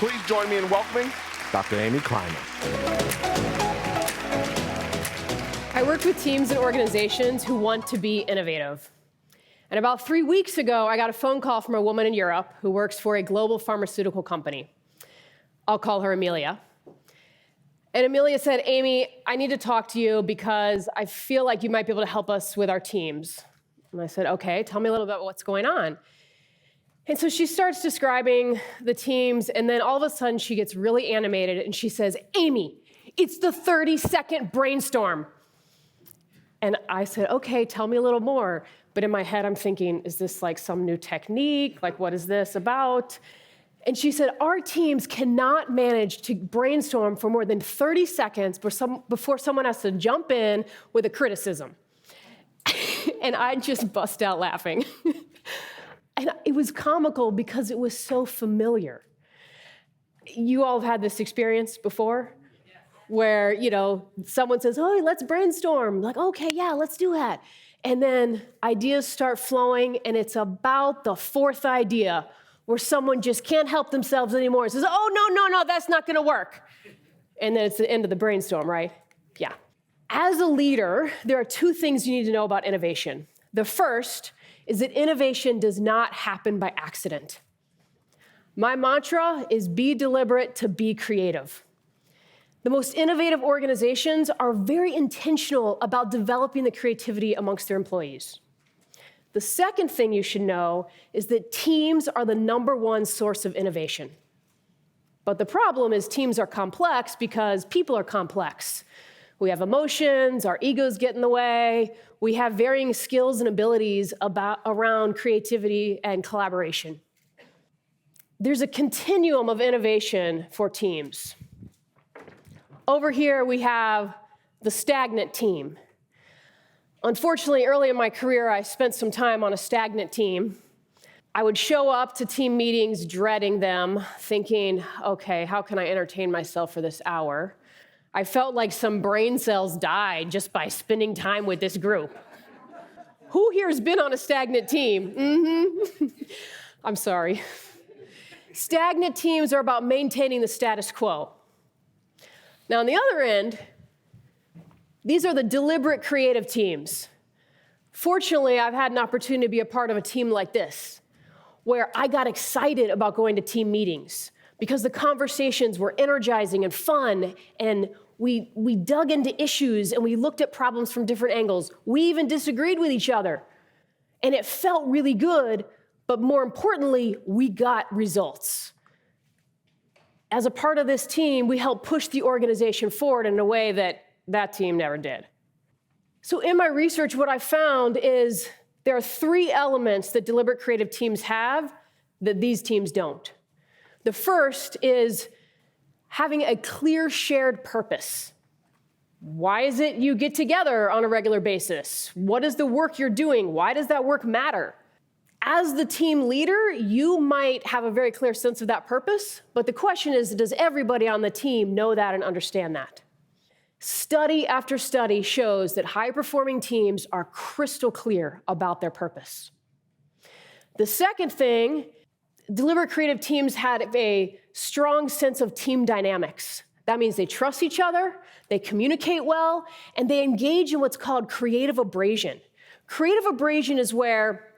Please join me in welcoming Dr. Amy Climer. I work with teams and organizations who want to be innovative. And about 3 weeks ago, I got a phone call from a woman in Europe who works for a global pharmaceutical company. I'll call her Amelia. And Amelia said, Amy, I need to talk to you because I feel like you might be able to help us with our teams. And I said, okay, tell me a little bit about what's going on. And so she starts describing the teams, and then all of a sudden she gets really animated and she says, Amy, it's the 30-second brainstorm. And I said, okay, tell me a little more. But in my head, I'm thinking, is this like some new technique? Like, what is this about? And she said, our teams cannot manage to brainstorm for more than 30 seconds before someone has to jump in with a criticism. And I just bust out laughing. And it was comical because it was so familiar. You all have had this experience before? Where, someone says, oh, let's brainstorm. Like, okay, yeah, let's do that. And then ideas start flowing, and it's about the fourth idea where someone just can't help themselves anymore and says, oh, no, that's not going to work. And then it's the end of the brainstorm, right? Yeah. As a leader, there are two things you need to know about innovation. The first is that innovation does not happen by accident. My mantra is be deliberate to be creative. The most innovative organizations are very intentional about developing the creativity amongst their employees. The second thing you should know is that teams are the #1 source of innovation. But the problem is teams are complex because people are complex. We have emotions, our egos get in the way, we have varying skills and abilities around creativity and collaboration. There's a continuum of innovation for teams. Over here, we have the Stagnant Team. Unfortunately, early in my career, I spent some time on a stagnant team. I would show up to team meetings dreading them, thinking, okay, how can I entertain myself for this hour? I felt like some brain cells died just by spending time with this group. Who here has been on a stagnant team? Mm-hmm. I'm sorry. Stagnant teams are about maintaining the status quo. Now, on the other end, these are the deliberate creative teams. Fortunately, I've had an opportunity to be a part of a team like this, where I got excited about going to team meetings because the conversations were energizing and fun, and we dug into issues and we looked at problems from different angles. We even disagreed with each other, and it felt really good, but more importantly, we got results. As a part of this team, we helped push the organization forward in a way that team never did. So in my research, what I found is there are 3 elements that deliberate creative teams have that these teams don't. The first is having a clear shared purpose. Why is it you get together on a regular basis? What is the work you're doing? Why does that work matter? As the team leader, you might have a very clear sense of that purpose, but the question is, does everybody on the team know that and understand that? Study after study shows that high-performing teams are crystal clear about their purpose. The second thing, deliberate creative teams had a strong sense of team dynamics. That means they trust each other, they communicate well, and they engage in what's called creative abrasion. Creative abrasion is where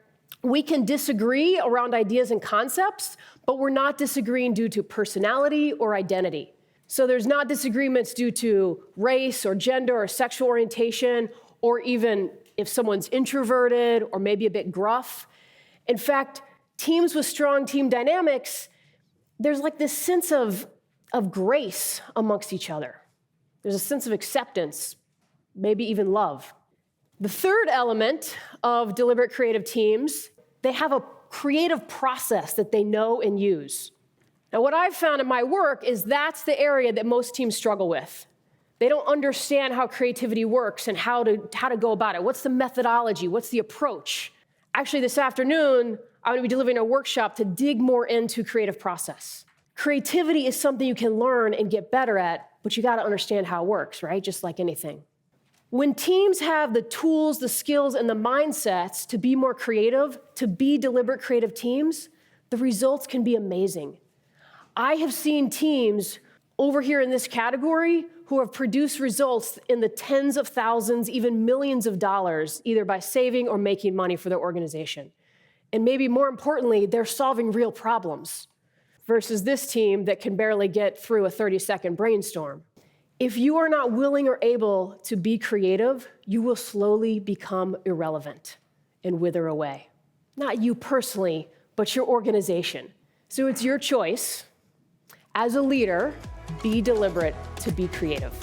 we can disagree around ideas and concepts, but we're not disagreeing due to personality or identity. So there's not disagreements due to race or gender or sexual orientation, or even if someone's introverted or maybe a bit gruff. In fact, teams with strong team dynamics, there's like this sense of grace amongst each other. There's a sense of acceptance, maybe even love. The third element of deliberate creative teams, they have a creative process that they know and use. Now, what I've found in my work is that's the area that most teams struggle with. They don't understand how creativity works and how to go about it. What's the methodology? What's the approach? Actually, this afternoon, I'm going to be delivering a workshop to dig more into creative process. Creativity is something you can learn and get better at, but you got to understand how it works, right? Just like anything. When teams have the tools, the skills, and the mindsets to be more creative, to be deliberate creative teams, the results can be amazing. I have seen teams over here in this category who have produced results in the tens of thousands, even millions of dollars, either by saving or making money for their organization. And maybe more importantly, they're solving real problems versus this team that can barely get through a 30-second brainstorm. If you are not willing or able to be creative, you will slowly become irrelevant and wither away. Not you personally, but your organization. So it's your choice. As a leader, be deliberate to be creative.